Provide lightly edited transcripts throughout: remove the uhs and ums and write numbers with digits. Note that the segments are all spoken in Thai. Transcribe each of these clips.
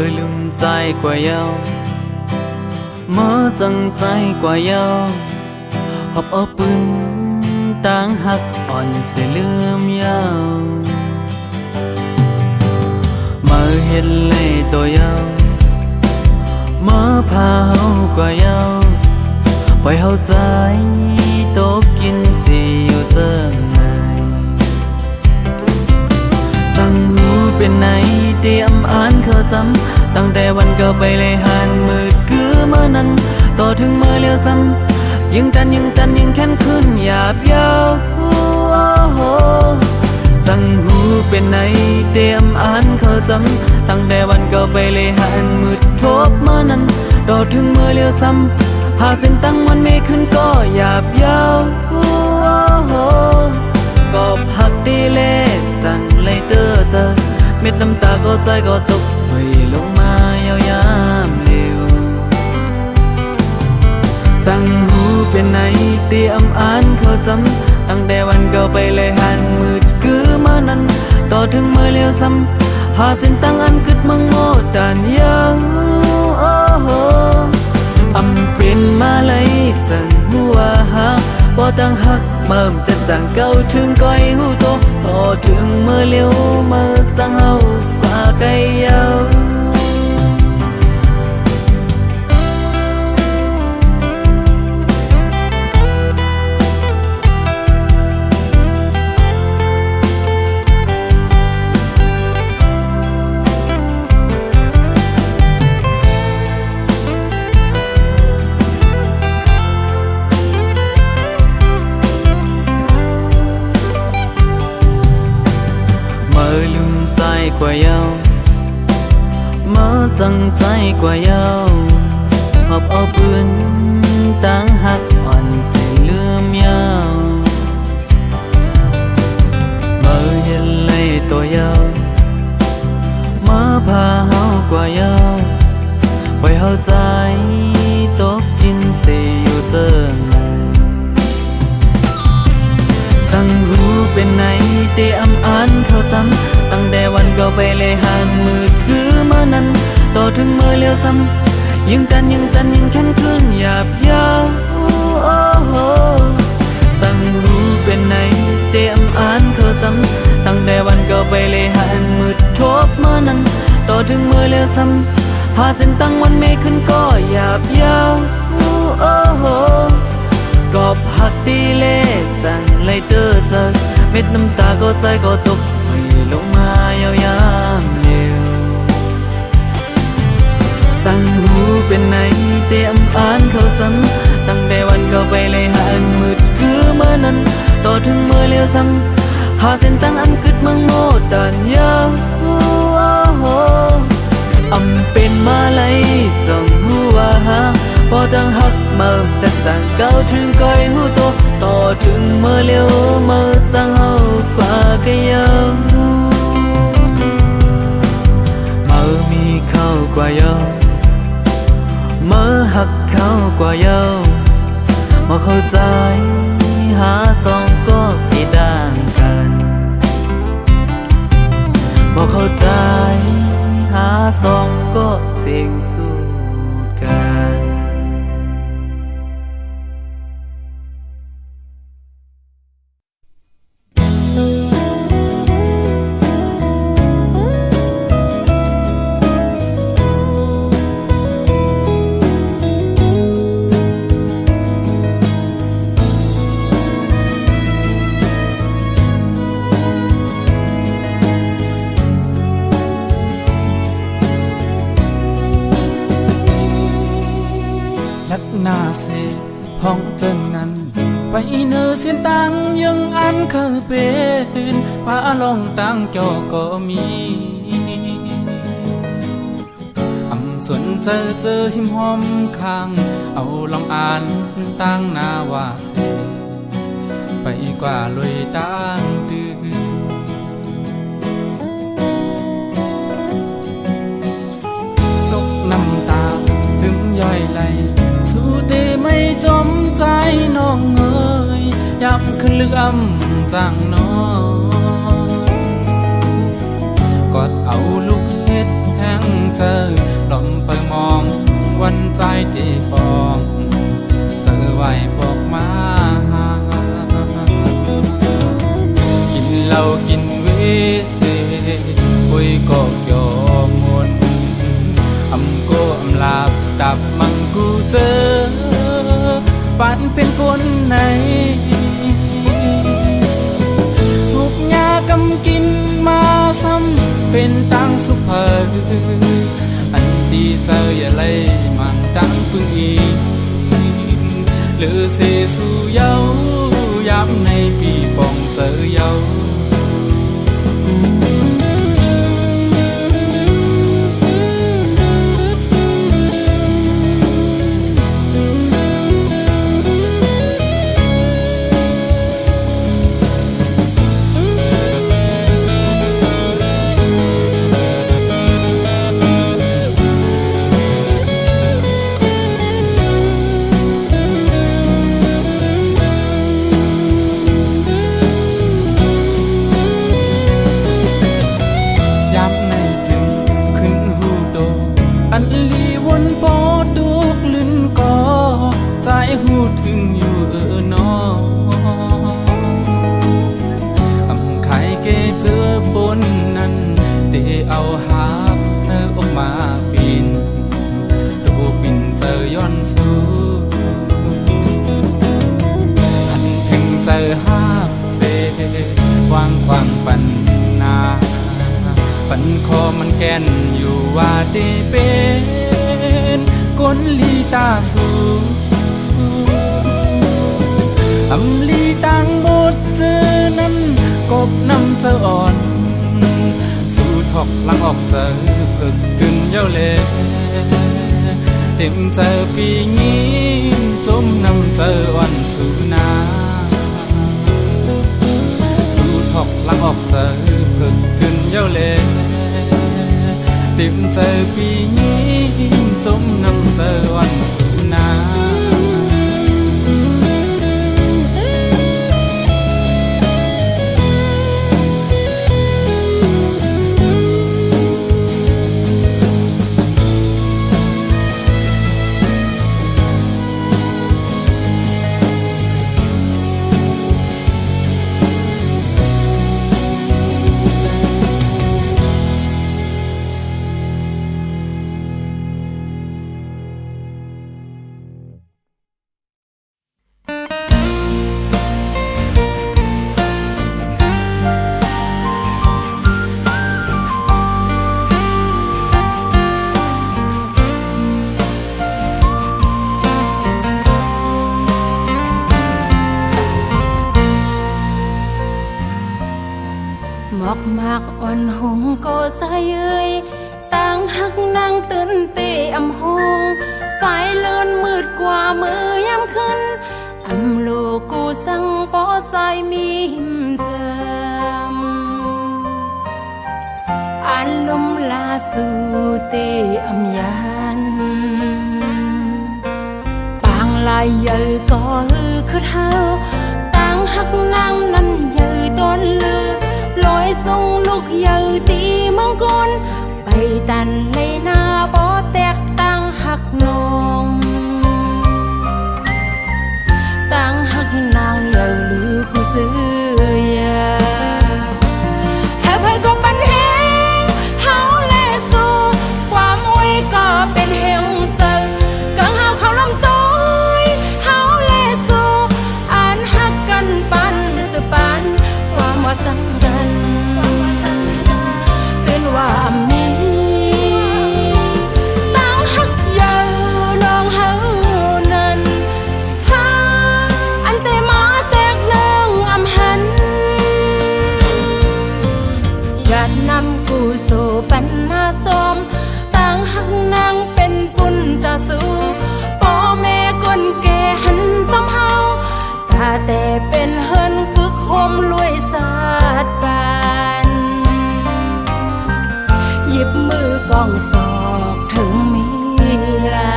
lưng dài qua nhau mơ chẳng dài qua nhau họp ở bưng tang hắc on sẽ lướm nhau mơ hết lệ tôi nhau mơ pha hậu qua nhau bởi hậu trái tố kín gì yêu thương nàyสั่งหูเป็นไหนเตรียมอ่านเข้าจำตั้งแต่วันเก่าไปเลยหันมืดคือเมื่อนั้นต่อถึงเมื่อเลี้ยวซ้ำยิ่งจันยิ่งแค้นขึ้นหยาบยาวสั่งหูเป็นไหนเตรียมอ่านเข้าจำตั้งแต่วันเก่าไปเลยหันมืดทบเมื่อนั้นต่อถึงเมื่อเลี้ยวซ้ำหาเส้นตั้งมันไม่ขึ้นก็หยาบยาวกอบหักดีเล่จังเลยเตอเจอเม็ดน้ำตาก็ใจก็ตกหอยลงมายาวยามเร็วสั่งหูเป็นไหนเตรียมอ่านเข้าจำตั้งแต่วันเก่าไปเลยหันมืดคือเมื่อนั้นต่อถึงเมื่อเลี้ยวซ้ำหาเส้นตั้งอันกึดมังโมดันยาวอำเป็นมาเลยจังหัวหาบ่ตั้งหักเมื่อจะจังเก่าถึงก้อยหูโตต่อถึงเมื่อเลี้ยวเมื่อจังเฮากว่าไกลยาวกว่าเยาเมื่อจังใจกว่าเยาหอบเอาปืนตั้งหักอ่อนใส่เลื่อมยาวเมื่อเห็นเลยตัวเยาเมื่อพาเฮากว่าเยาไว้เฮาใจตกกินสิอยู่เจอไงสั่งรู้เป็นไหนเตรียมอ่านเข้าจำตั้งแต่วันเก่าไปเลยหันมืดคือเมื่อนั้นต่อถึงเมื่อเลี้ยวซ้ำยิ่งจันยิ่งแค้นขึ้นหยาบยาวสั่งรู้เป็นไหนเตรียมอ่านเข้าจำตั้งแต่วันเก่าไปเลยหันมืดทบเมื่อนั้นต่อถึงเมื่อเลี้ยวซ้ำหาเส้นตั้งวันไม่ขึ้นก็หยาบยาวกอบหักดีเล่จังเลยเตอเจอเม็ดน้ำตาก็ใจก็ตกลงมายาวยามเร็วสั่งหูเป็นไหนเตรียมอ่านเข้าจำตั้งแต่วันเก่าไปเลยหันมืดคือเมื่อนั้นต่อถึงเมื่อเลี้ยวซ้ำหาเส้นตั้งอันกึดมังโมดันยาวอำเป็นมาเลยจังหูว่าหาพอตั้งหักเมื่อจะจังเก่าถึงก้อยหูโตต่อถึงเมื่อเลี้ยวเมื่อจังเฮากว่าก็ยังมีเข้ากว่าเยาเมื่อหักเข้ากว่าเยามาเข้าใจหาสองก็ไม่ต่างกันมาเข้าใจหาสองก็เสี่ยงสู้กันน่าเสียห้องเจิงนั้นไปเนื้อเส้นตังยังอันเคยเป็นป้าลองตั้งจอก็มีอำสนเจอหิมหอมข้างเอาลองอ่านตั้งนาว่าเสียไปกว่าลอยตั้งดื้อนกน้ำตาจึงย่อยไหลสู้แต่ไม่จมใจน้องเอ๋ยย้ำขึ้นลึกจังน้อกอดเอาลูกเฮ็ดแห้งใจ จอลมเปิดมองวันใจดีปองเจอไหวบอกมากินเหล้ากินเวเสคุยก็ยอมมนอำก็อำลาบดับมังกูเจอปันเป็นคนไหนทุกยากำกินมาซ้ำเป็นตังสุภาอันดีเจออย่าไล่มันตังพึ่งอีกหรือเสสู่เย้าย้ำในปีปองเจอเย้าอันลีวนปอดูกลืนก็ใจหูถึงอยู่นออำไข่เกเจอบนนั้นเตเอาหาบเธอออกมาปินดูปินเจอย้อนสู้หันถึงเจอหาบเสวางความปัญนาปันคอมันแก่นอยู่ว่าได้เป็นคนลีตาสูอำลีต่างหมดเจอนั้นกบนำเจออ่อนสู่ทอกลังออกเจอเพิกจึนเย้าเล่เต็มเจอปีงี้จมนำเจออ่อนสู่นาสู่ทอกลังออกเจอเพิกจึนเย้าเล่เต็มเจอปีนี้จมนำเจอวันสุนาหมอกมากอ่อนหงก็สายเอ้ยต่างหักนางตื่นเตะอำหงสายเลื่อนมืดกว่ามือยามขึ้นอำโลกูสั่งปอสายมีหิมเสมอันลมลาสู่เตะอำยันปางลายเยอะก็ฮือคือเท้าต่างหักนางนั้นเยอะต้นลือลอยส่งลูกเยอะตีเมืองกุนไปตันเลยหน้าบ่แตกต่างหักนองต่างหักนางเยอะลือกูซื้อยาแค่ไผก็ปันแหงเฮาแลสู้ความไว้ก็เป็นเฮงเซอกังเฮาเขาลำต้อยเฮาแลสู้อ่านหักกันปันสปานความว่าสำคัญเป็นว่ามีตั้งหักยาวลองเฮานั้นหาอันแต่มาแตกเลื่องอำหันจะนำกูสู่ปัญหาสมตั้งหักนางเป็นปุญตาสู่พ่อแม่คนแก่หันสำเฮาตาแต่เป็นเฮินกึกโฮมรวยสาดปานหยิบมือกองศอกถึงมีลา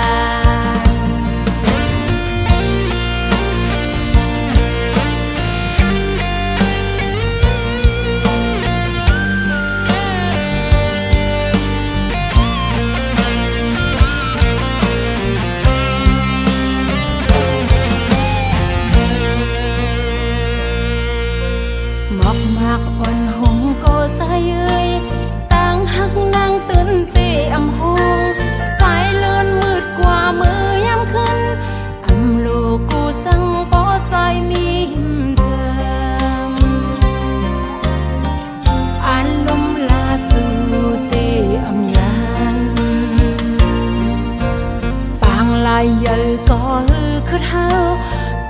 giờ có hư khất hao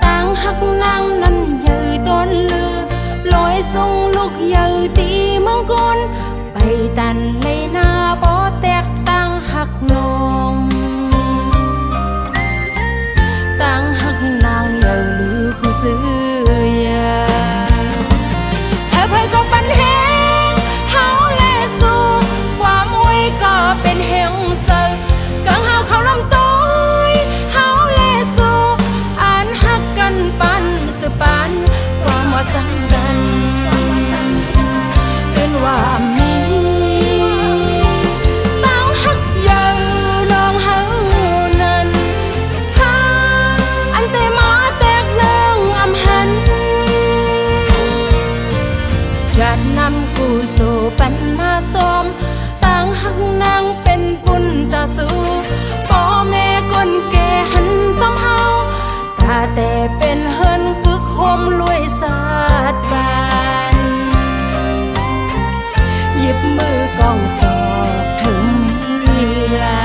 tang hắc nang năn giờ tôn lư lối sông lúc giờ tí mong con bay tàn lấy na bó tẹt tang hắc nong tang hắc nang giờ lư cứ xưa yaแพ้ก็ปันแห้งเฮาแลสู้ความอวยก็เป็นแห่งเสือกังเฮาเขาลำต้อยเฮาแลสู้อ่านฮักกันปันสืบปันความว่าสังกันเกินว่ามีตั้งฮักเยอะน้องเฮานั้นหาอันแต่มาแตกเลื่องอำหันจัดนำกูสู่ปันมาสมต่างหักนางเป็นปุญตาสู่พ่อแม่คนแก่หันซ้ำเฮาตาแต่เป็นเฮินกึกโฮมรวยสาดบานหยิบมือกองสอบถึงเวลา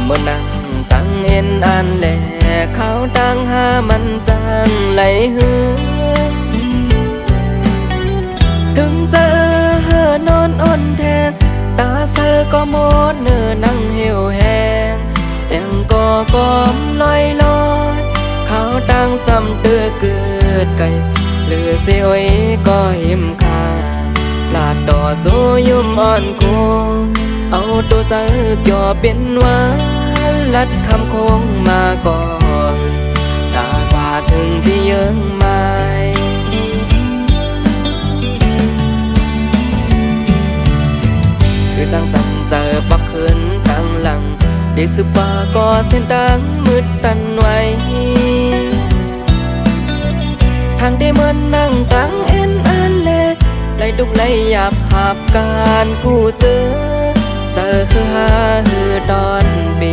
เมื่อนั่งตั้งเอ็นอ่านแหล่เขาตั้งหามันจังไหลหือถึงเจอเฮอนอนอ่อนแทงตาเซอก็หมดเนื้อนั่งเหี่ยวแห้งแองก็กอมลอยลอยเขาตั้งซ้ำเตือเกิดไก่หรือเสียวก็หิมคาลาดต่อสู้ยุ่มอ่อนกูเอาตัวเจอจ่อเป็นว่าลัดคำคงมาก่อนตาบาถึงที่เยิ้งไม้คือตั้งสันเจอปักขึ้นตั้งหลังเด็กสืบป่าก็เส้นดังมืดตันไว้ทางได้เหมือนนั่งตั้งเอ็นอันเล็กไล่ดุกไล่หยาบหาบการคู่เจอคือหาหือดอนปี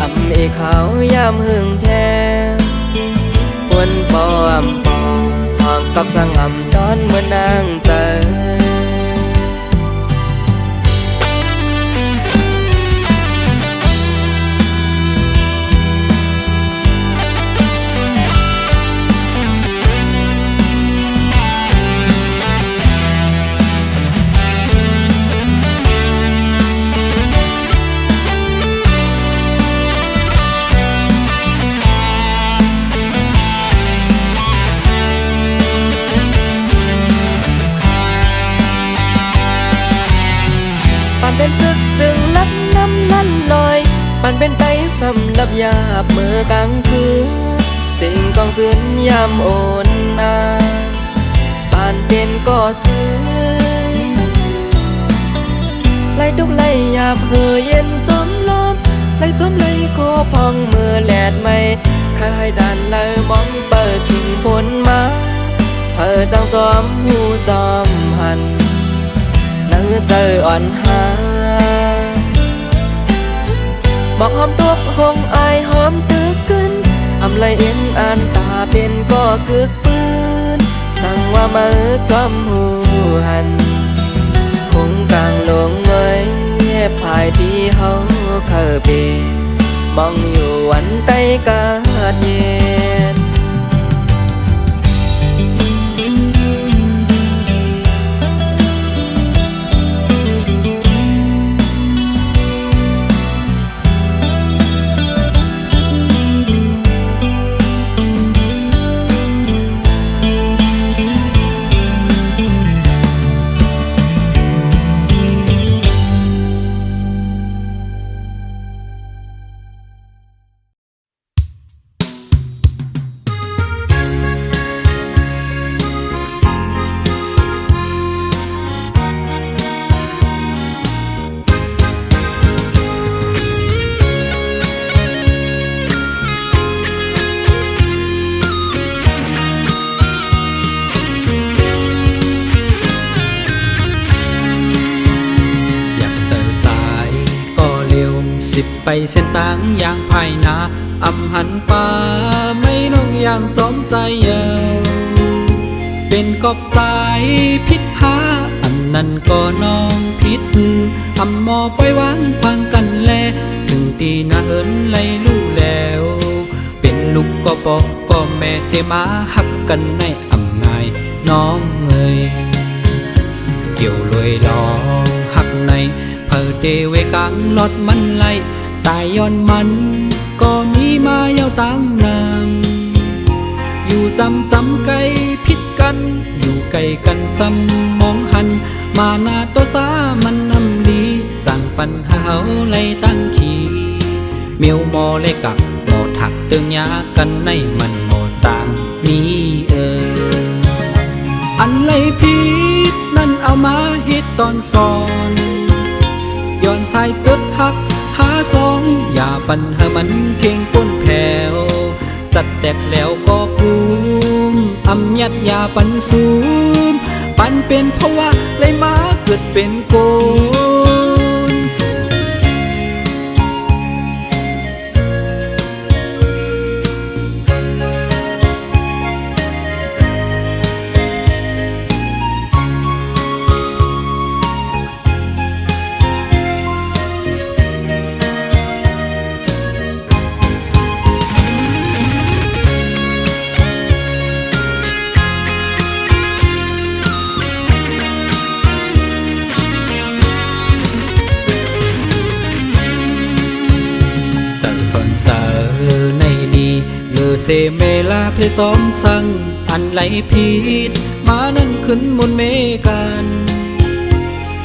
อำเอขาวยามหึงแท้วนปออำปอทองกับสังอำจอนเมื่อนางเจอเป็นซึกจึงลับน้ำนั่นลอยมันเป็นไตสำหรับยาบเมื่อกลางคืนสิ่งกองคืนยามโอนนาปานเป็นก็ซื้อไล่ทุกไล่ยาบเหือเย็นจมลมไล่จมไล่โคพองมือแหลดไม่เคยดันเลยมองเปิดทิ้งผลมาเธอจังซ้อมหูซ้อมหันนั่งเจออ่อนหาบอกหอมตัวหงอายหอมตึกขึ้นอำไลเอ็นอ่านตาเป็นก็กึกปืนสั่งว่ามือกำหูหันคงกลางลงเมยภายที่เฮาเคยเป็นมองอยู่วันใต้กาดเย็น เ เส้นต่างอย่างภายนาอำหันป่าไม่น้องอย่างจอมใจเยาวเป็นกอบสายพิษหาอำนั้นก็น้องพิษฮืออำหมอปล่อยวางฟังกันแลถึงตีนาเอินไล่ลู่แล้วเป็นลูกก็ปอกก็แม่เตมาหักกันในอำไงน้องเอ่ยเกี่ยวลอยลองหักในเพอเตเวกังลอดมันไล่ตายย้อนมันก็มีมาเยาวตั้งนานอยู่จำไกลพิษกันอยู่ไกลกันซ้ำมองหันมาหน้าตัวสามันนำดีสั่งปัญหาไล่ตั้งขี่เมียวมอเลยกักหมอถักเตืองยากันในมันหมอสางมีอันไล่พิษนั่นเอามาฮิตตอนสอนย้อนสายเกิดหักหาสองอย่าปัญหามันเข่งป้นแผ่วจัดแตกแล้วก็กุมอำยัดยาปันสูมปันเป็นเพราะว่าเลยมาเกิดเป็นโกนเซเมลาเพซ้อมสั่งอันไหลผิดมานั่นขึ้นบนเมกัน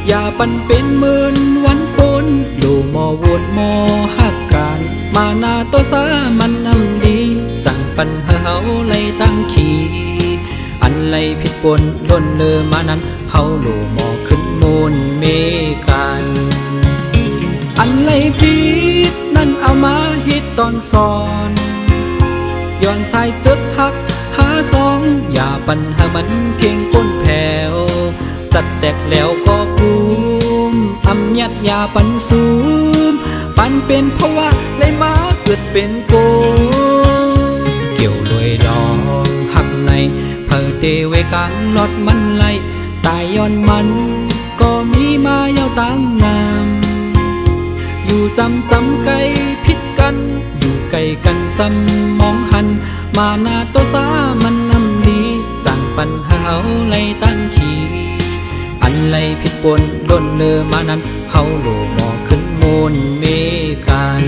อย่าปันเป็นหมื่นวันปนดูหมอวนหมอหักกันมาหน้าตัวสามันนำดีสั่งปัญหาเฮาไล่ตั้งขี่อันไหลผิดปนดนเลอมานั้นเฮาโลหมอขึ้นมูลเมกันอันไหลผิดนั่นเอามาฮิตตอนสอนย้อนสายเกิดหักหาสองอย่าปัญหามันเข่งป้นแผ่วจัดแตกแล้วก็กุมอำยัดยาปันสูมปันเป็นเพราะว่าเลยมาเกิดเป็นโกเกี่ยวลอยลองหักในเพอเตเวกังลอดมันไล่ตายย้อนมันก็มีมาเยาวตั้งนามอยู่จำไกลพิษกันอยู่ไกลกันซ้ำมองหันมาหน้าตัวสามันนำดีสั่งปัญหาไล่ตั้งขี่อันไล่ผิดปนดนเลอมานั้นเฮาโลหมอขึ้นมูลเมกัน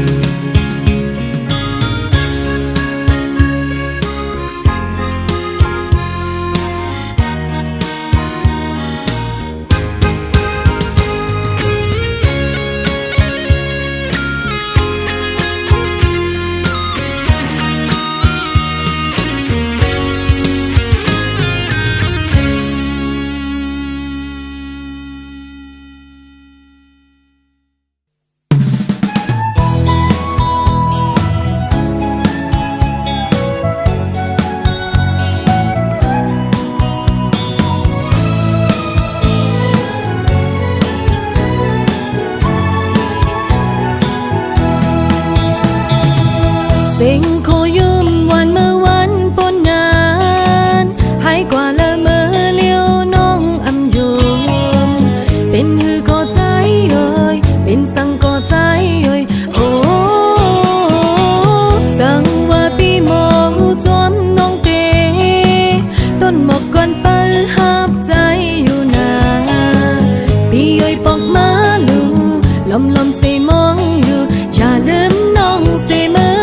เซ็งขอยืมวันเมื่อวันปนงานให้กว่าละเมื่อเลี้ยวน้องอำยุมเป็นหือก็ใจเอ่ยเป็นสั่งก็ใจเอ่ยโอ้สั่งว่าปีหมอจอมน้องเตต้นหมอกก่อนเปิ้ลหับใจอยู่นาปีเอ่ยปอกมาลูลมเสมองอยู่อย่าลืมน้องเสมอ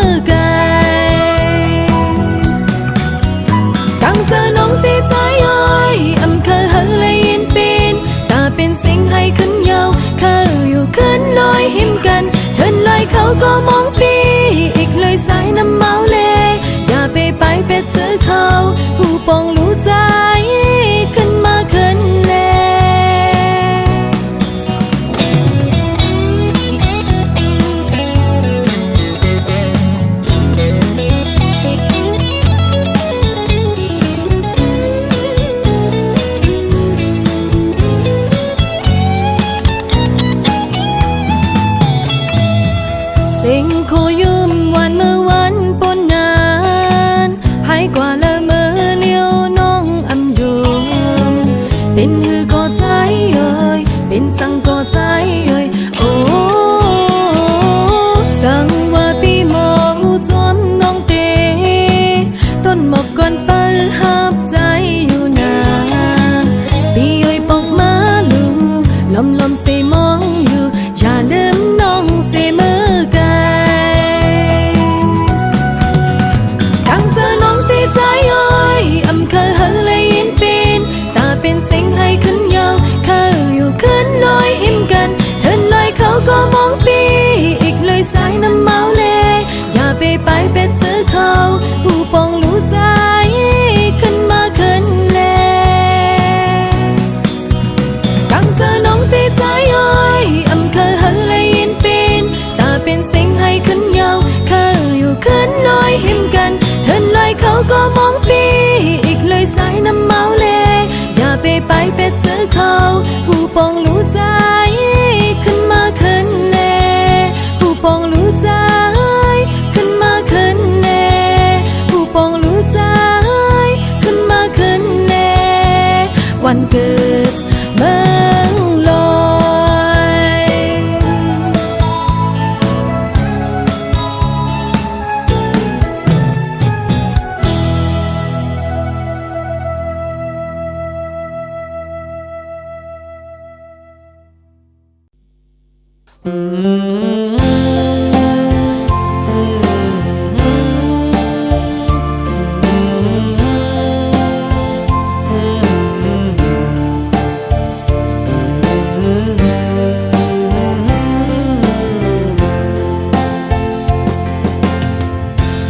เธอน้องตีใจอ้อยอำเคอเฮเลยยินเป็นตาเป็นสิ่งให้ขึ้นยาวเคออยู่ขึ้นลอยหิมกันเชิญลอยเขาก็มองปีอีกเลยสายน้ำเมาเลยอย่าไปเป็ดเจอเขาผู้ปองรู้ใจขึ้นมาขึ้นแลเซ็ วันเกิดเมืองลอย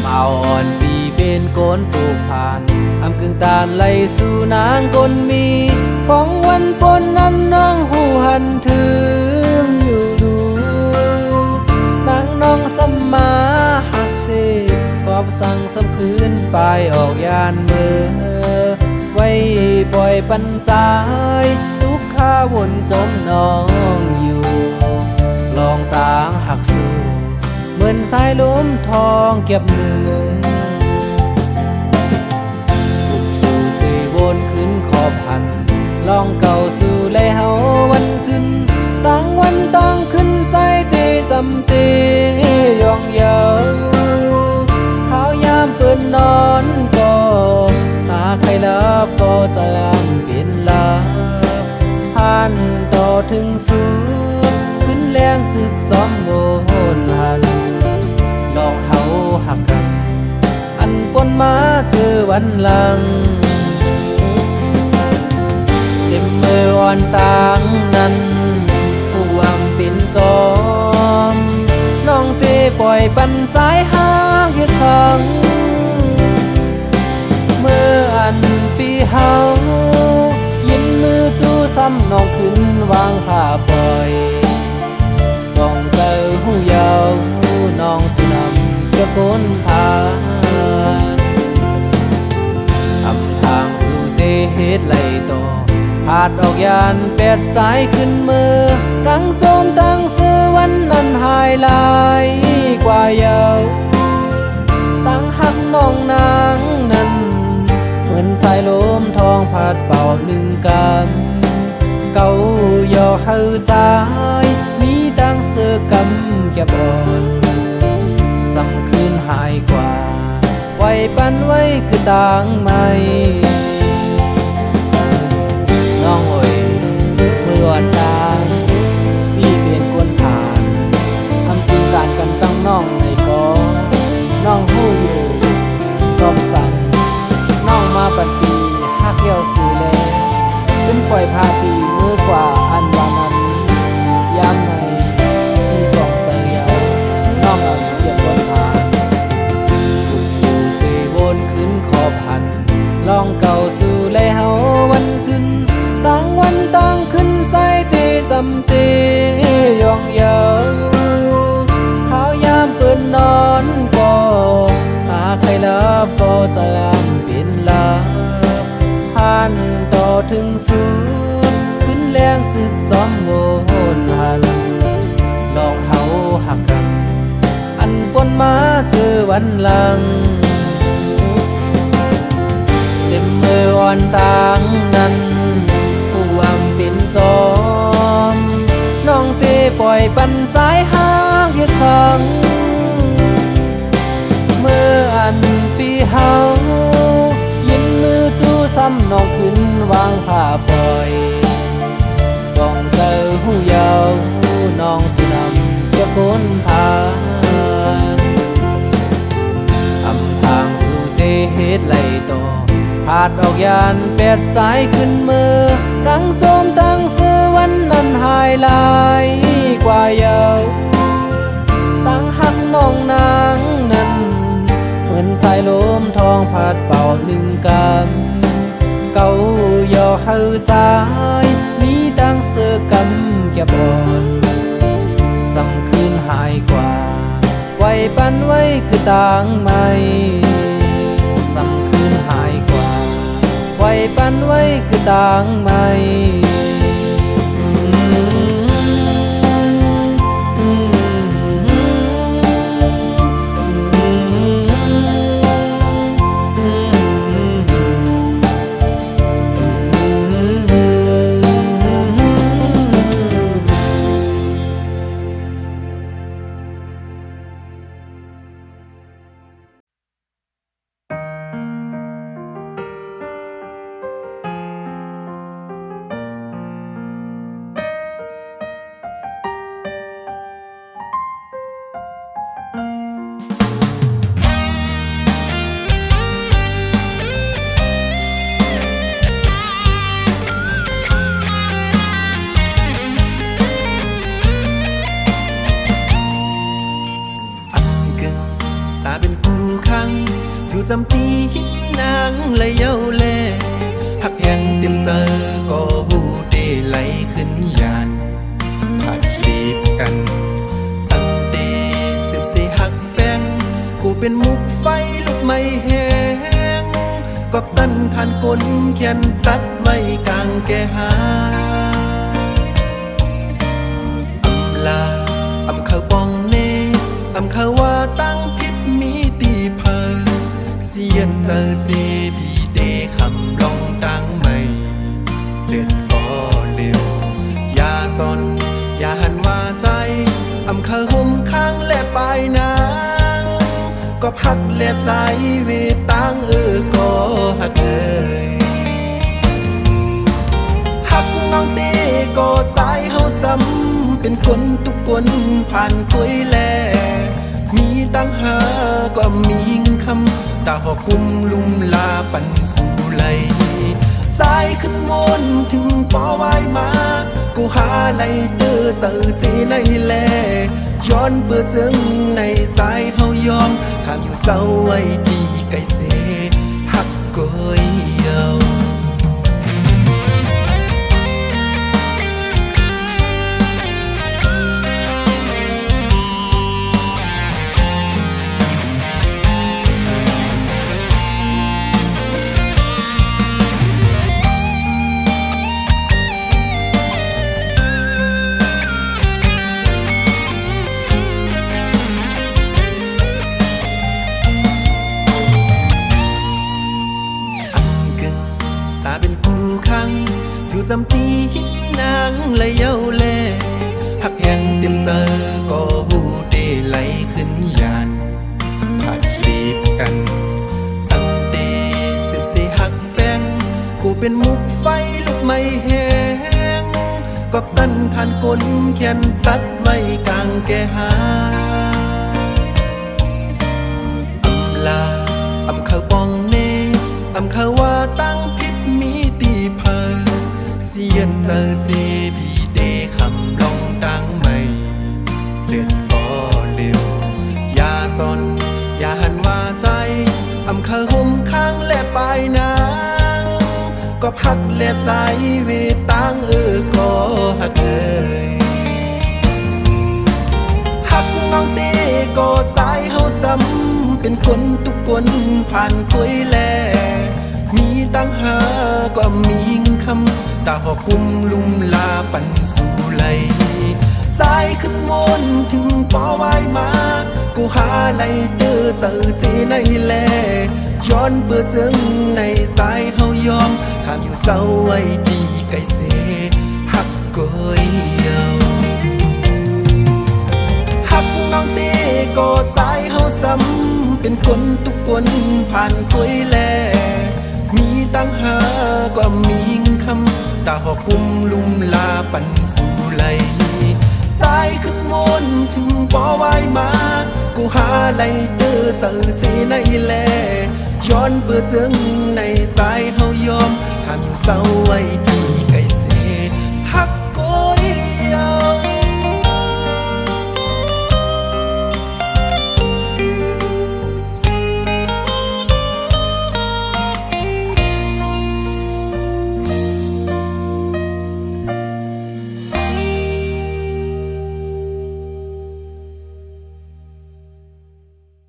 มาอ่อนปีเป็นโกนปลูกผ่านอำกึ่งตาลไหลสู่นางกลมีของวันปนนั้นน้องหูหันถึงอยู่ดูนางน้องสัมมาหักเสกอบสั่งสำคืนไปออกยานเมื่อไว้ปล่อยปันสายทุกข้าวนจมน้องอยู่ลองต่างหักสู่เหมือนสายลมทองเก็บหนึ่งกุกอยู่เสวนขึ้นขอบหันลองเก่าสู่ไลเฮาวันสิ้นต่างวันต่างขึ้นใส่เตสำเตยองเยาข้าวยามเปินนอนก็หาใครลับก็จำเป็นลาผ่านต่อถึงสูงขึ้นแรงตึกซ้อมโวนหันลองเฮาหักกันอันปนมาเธอวันหลังเจ็บมืออ่อนต่างนั้นผู้อำเป็นซอมน้องเตปล่อยปันสายห้างเฮ็ดสังเมื่ออันปีเฮายินมือจู้ซ้ำน้องขึ้นวางผ้าปล่อยต้องเจอหูยาวน้องที่นำจะพ้นผ่านทำทางสู่เตเฮ็ดไหลต่อพาดออกยานแปดสายขึ้นมือตั้งโจมตั้งซื้อวันนั้นหายลายกว่าเยาตั้งหักน้องนางนั้นเหมือนสายลมทองพาดเป่าหนึ่งกำเก่าย่อเฮาสายมีตั้งเสือกำเก็บอ่อนสำคืนหายกว่าไว้ปันไว้คือต่างไม่น้องเอ๋ยเมื่อวันตางพี่เปลี่ยนคนผ่านทำจริงการกันตั้งน้องในกอน้องหู้อยู่รอบสั่งน้องมาปันปีหักเหี่ยวสื่อแลขึ้นปล่อยพาปีมือกว่าอันวานั้นย้ำในพี่กองเสียน้องเอาเกียบคนผ่านถูกอยู่เสวนขึ้นขอบหันลองเก่าสู่ไลเฮาวันสิ้นต่างวันต่างขึ้นใส่เตสำเตยองเยาข้าวยามเปินนอนก็หาใครลับก็จำเป็นลาผ่านต่อถึงสูงขึ้นแรงตึกซ้อมโวนหันลองเฮาหักกันอันปนมาเธอวันหลังเจ็บมืออ่อนต่างนั้นผู้อำเป็นซอมน้องเตปล่อยปันสายห้างเฮ็ดสังเมื่ออันปีเฮายินมือจู้ซ้ำน้องขึ้นวางผ้าปล่อยต้องเจอหูยาวน้องที่นำจะพ้นผ่านอำทางสู่เตเฮ็ดไหลต่อพาดออกยานแปดสายขึ้นมือตั้งโจมตั้งซื้อวันนั้นหายลายกว่าเยาตั้งหักน้องนางนั้นเหมือนสายลมทองพาดเป่าหนึ่งกำเก่าย่อเฮาสายมีตั้งเสือกำเก็บอ่อนสำคืนหายกว่าไว้ปันไว้คือต่างไม่สำคืนหายกว่าไว้ปันไว้คือต่างไม่ จำตีหินนางและเย้าแลหักแหงเต็มเจอก็หูเดไหลขึ้นยานผัดรีบกันสันเตสืบเสหักแป้งกูเป็นมุกไฟลุกไม่แห้งกอบสั้นทานก้นแขนตัดไว้กลางแก่หาอำลาอำเขาปองเนอำเขาว่าตั้งพิษมีตีเพอเสียนเจอเสพีเดคำลองตั้งไม่เลือดก็เร็วอย่าซอนอย่าหันว่าใจอำเขาห่มข้างและปลายนางก็พักและใจเวตังก็หักหักน้องเต้ก็ใจเฮาซ้ำเป็นคนทุกคนผ่านคุยแลมีตั้งหาก็มีคำตาหอกุมลุมลาปันสู่ไหลใจขึ้นวนถึงปอไว้มากูหาไหลเตอเจอเสียในแลย้อนเปิดจึงในใจเฮายอมข้ามอยู่เศร้าไว้ดีไกลเสหักก้อยเยาตาเป็นผู้ขังอยู่จำตีหินนางและเย้าแลหักแหงเต็มเจอก็หูเดไหลขึ้นยานผัดรีบกันสังเตสืบเสหักแป้งกูเป็นมุกไฟลุกไม่แห้งกอบสั้นทานก้นแขนตัดไว้กลางแก่หาอำลาอำเขาปองเนอำเขาว่าตั้งพิษมีตีเพอเสียนเจอเสพีเดคำลองตั้งไม่เลือดก็เร็วอย่าซอนอย่าหันว่าใจอำเขาห่มข้างและปลายนางก็พักและใจเวตังก็หักหักน้องเต้ก็ใจเฮาซ้ำเป็นคนทุกคนผ่านคุยแลมีตั้งหาก็มีคำตาหอกุมลุมลาปันสู่ไหลใจขึ้นวนถึงปอไว้มากูหาไหลเตอเจอเสียในแลย้อนเปิดจึงในใจเฮายอมข้ามอยู่เศร้าไว้ดีไกลเสหักก้อยเยาหักน้องเต้ก็ใจเฮาซ้ำเป็นคนทุกคนผ่านคุยแลมีตั้งหาก็มีคำตาหอกุมลุมลาปันสู่ไหลใจขึ้นวนถึงปอไว้มากูหาไหลเตอเจอเสียในแลย้อนเปิดจึงในใจเฮายอมข้ามอยู่เศร้าไว้ดีไกลเสหัก